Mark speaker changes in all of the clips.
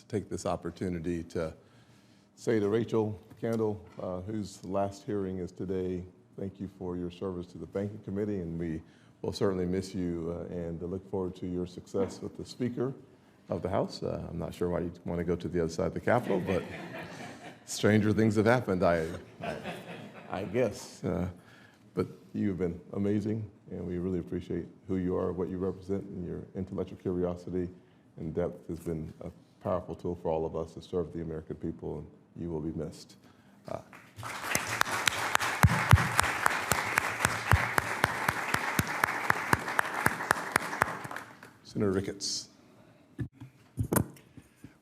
Speaker 1: take this opportunity to say to Rachel Candle, whose last hearing is today, thank you for your service to the Banking Committee, and we will certainly miss you and look forward to your success with the Speaker of the House. I'm not sure why you want to go to the other side of the Capitol, but stranger things have happened, I guess. But you've been amazing, and we really appreciate who you are, what you represent, and your intellectual curiosity and depth has been a powerful tool for all of us to serve the American people, and you will be missed. Senator Ricketts.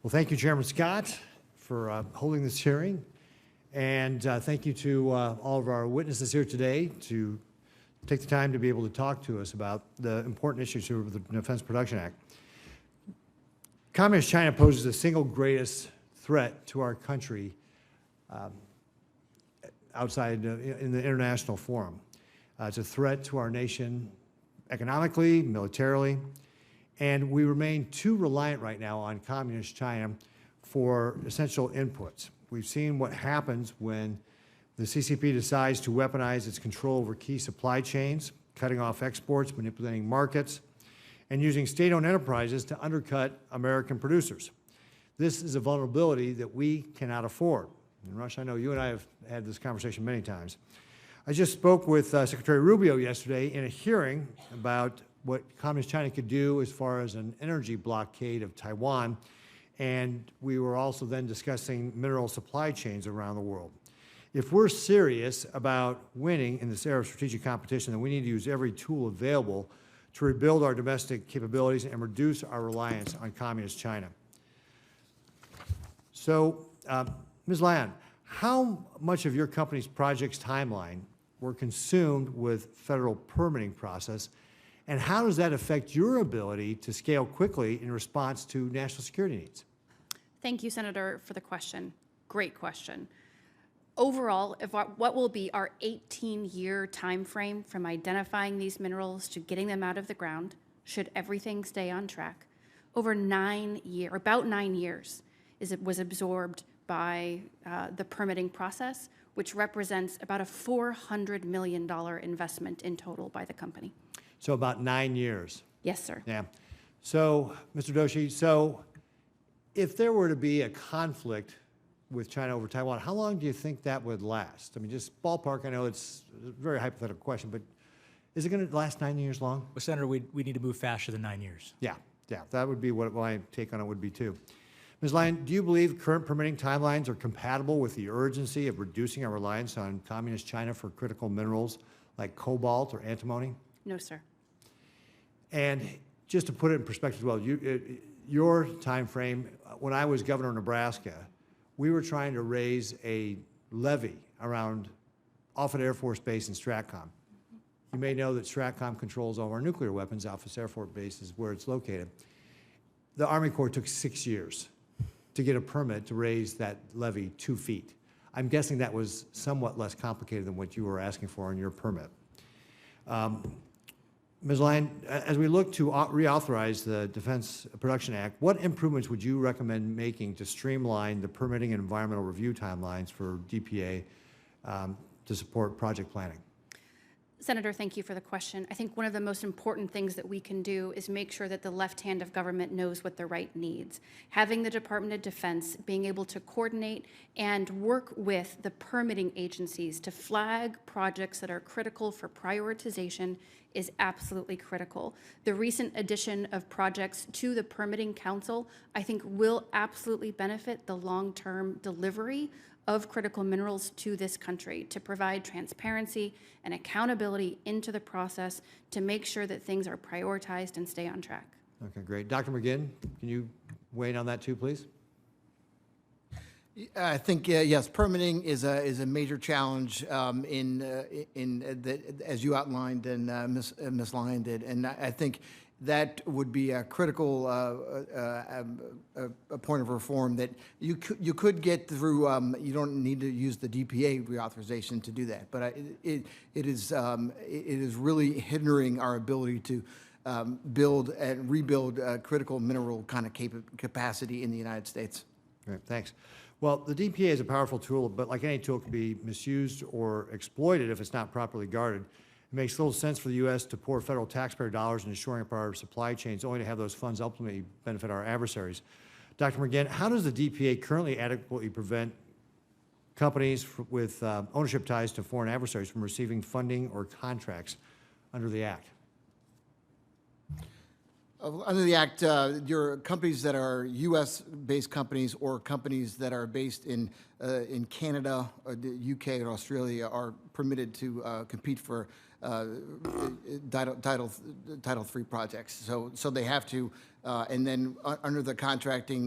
Speaker 2: Well, thank you, Chairman Scott, for holding this hearing. And thank you to all of our witnesses here today to take the time to be able to talk to us about the important issues of the Defense Production Act. Communist China poses the single greatest threat to our country outside in the international forum. It's a threat to our nation economically, militarily, and we remain too reliant right now on Communist China for essential inputs. We've seen what happens when the CCP decides to weaponize its control over key supply chains, cutting off exports, manipulating markets, and using state-owned enterprises to undercut American producers. This is a vulnerability that we cannot afford. And Rush, I know you and I have had this conversation many times. I just spoke with Secretary Rubio yesterday in a hearing about what Communist China could do as far as an energy blockade of Taiwan, and we were also then discussing mineral supply chains around the world. If we're serious about winning in this era of strategic competition, then we need to use every tool available to rebuild our domestic capabilities and reduce our reliance on Communist China. So, Ms. Lyon, how much of your company's project's timeline were consumed with federal permitting process, and how does that affect your ability to scale quickly in response to national security needs?
Speaker 3: Thank you, Senator, for the question. Great question. Overall, what will be our 18-year time frame from identifying these minerals to getting them out of the ground, should everything stay on track, over 9 years, about 9 years, was absorbed by the permitting process, which represents about a $400 million investment in total by the company.
Speaker 2: So about 9 years.
Speaker 3: Yes, sir.
Speaker 2: Yeah. So, Mr. Doshi, so if there were to be a conflict with China over Taiwan, how long do you think that would last? I mean, just ballpark, I know it's a very hypothetical question, but is it going to last 9 years long?
Speaker 4: Well, Senator, we need to move faster than 9 years.
Speaker 2: Yeah, that would be what my take on it would be too. Ms. Lyon, do you believe current permitting timelines are compatible with the urgency of reducing our reliance on Communist China for critical minerals like cobalt or antimony?
Speaker 3: No, sir.
Speaker 2: And just to put it in perspective as well, your time frame, when I was governor of Nebraska, we were trying to raise a levee around Offutt Air Force Base and STRATCOM. You may know that STRATCOM controls all of our nuclear weapons. Offutt Air Force Base is where it's located. The Army Corps took 6 years to get a permit to raise that levee 2 feet. I'm guessing that was somewhat less complicated than what you were asking for in your permit. Ms. Lyon, as we look to reauthorize the Defense Production Act, what improvements would you recommend making to streamline the permitting and environmental review timelines for DPA to support project planning?
Speaker 3: Senator, thank you for the question. I think one of the most important things that we can do is make sure that the left hand of government knows what the right needs. Having the Department of Defense being able to coordinate and work with the permitting agencies to flag projects that are critical for prioritization is absolutely critical. The recent addition of projects to the Permitting Council, I think, will absolutely benefit the long-term delivery of critical minerals to this country, to provide transparency and accountability into the process to make sure that things are prioritized and stay on track.
Speaker 2: Okay, great. Dr. McGinn, can you weigh in on that too, please?
Speaker 5: I think yes, permitting is a major challenge as you outlined and Ms. Lyon did, and I think that would be a critical a point of reform that you could get through. You don't need to use the DPA reauthorization to do that, but it is really hindering our ability to build and rebuild critical mineral kind of capacity in the United States.
Speaker 2: Great, thanks. Well, the DPA is a powerful tool, but like any tool, it can be misused or exploited if it's not properly guarded. It makes little sense for the U.S. to pour federal taxpayer dollars into shoring up our supply chains, only to have those funds ultimately benefit our adversaries. Dr. McGinn, how does the DPA currently adequately prevent companies with ownership ties to foreign adversaries from receiving funding or contracts under the Act?
Speaker 5: Under the Act, your companies that are U.S.-based companies or companies that are based in Canada, or the U.K., or Australia are permitted to compete for Title III projects. So they have to, and then under the contracting,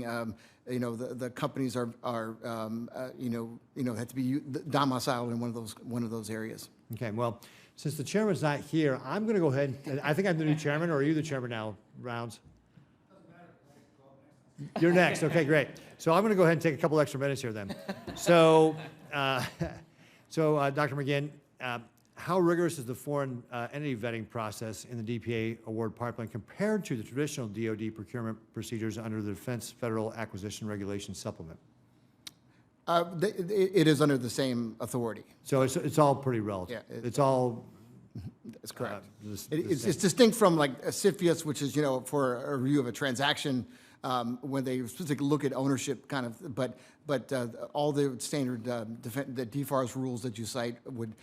Speaker 5: the companies are have to be domiciled in one of those areas.
Speaker 2: Okay, well, since the chairman's not here, I'm going to go ahead, and I think I'm the new chairman, or are you the chairman now, Rounds? You're next, okay, great. So I'm going to go ahead and take a couple extra minutes here then. So, Dr. McGinn, how rigorous is the foreign entity vetting process in the DPA award pipeline compared to the traditional DoD procurement procedures under the Defense Federal Acquisition Regulation Supplement?
Speaker 5: It is under the same authority.
Speaker 2: So it's all pretty relative.
Speaker 5: Yeah,
Speaker 2: it's all.
Speaker 5: That's correct.
Speaker 2: It's
Speaker 5: It's distinct from like a CFIUS, which is for a review of a transaction when they specifically look at ownership kind of, but all the standard the DFARS rules that you cite would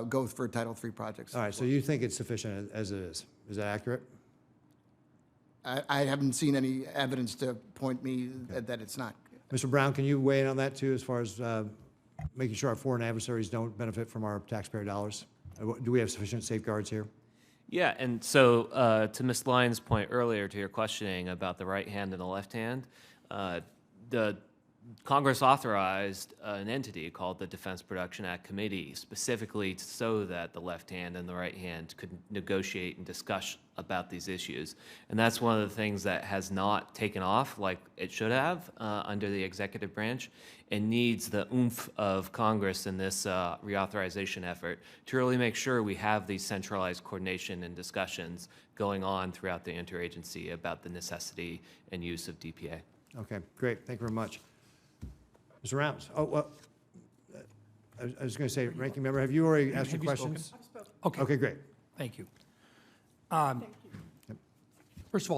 Speaker 5: go for Title III projects.
Speaker 2: All right, so you think it's sufficient as it is. Is that accurate?
Speaker 5: I haven't seen any evidence to point me that it's not.
Speaker 2: Mr. Brown, can you weigh in on that too, as far as making sure our foreign adversaries don't benefit from our taxpayer dollars? Do we have sufficient safeguards here?
Speaker 6: Yeah, and so to Ms. Lyons' point earlier to your questioning about the right hand and the left hand, the Congress authorized an entity called the Defense Production Act Committee specifically so that the left hand and the right hand could negotiate and discuss about these issues. And that's one of the things that has not taken off like it should have under the executive branch and needs the oomph of Congress in this reauthorization effort to really make sure we have these centralized coordination and discussions going on throughout the interagency about the necessity and use of DPA.
Speaker 2: Okay, great. Thank you very much. Mr. Rounds. Oh, well, I was going to say, Ranking Member, have you already asked your questions?
Speaker 4: Okay.
Speaker 2: Okay, great.
Speaker 4: Thank you. First of all,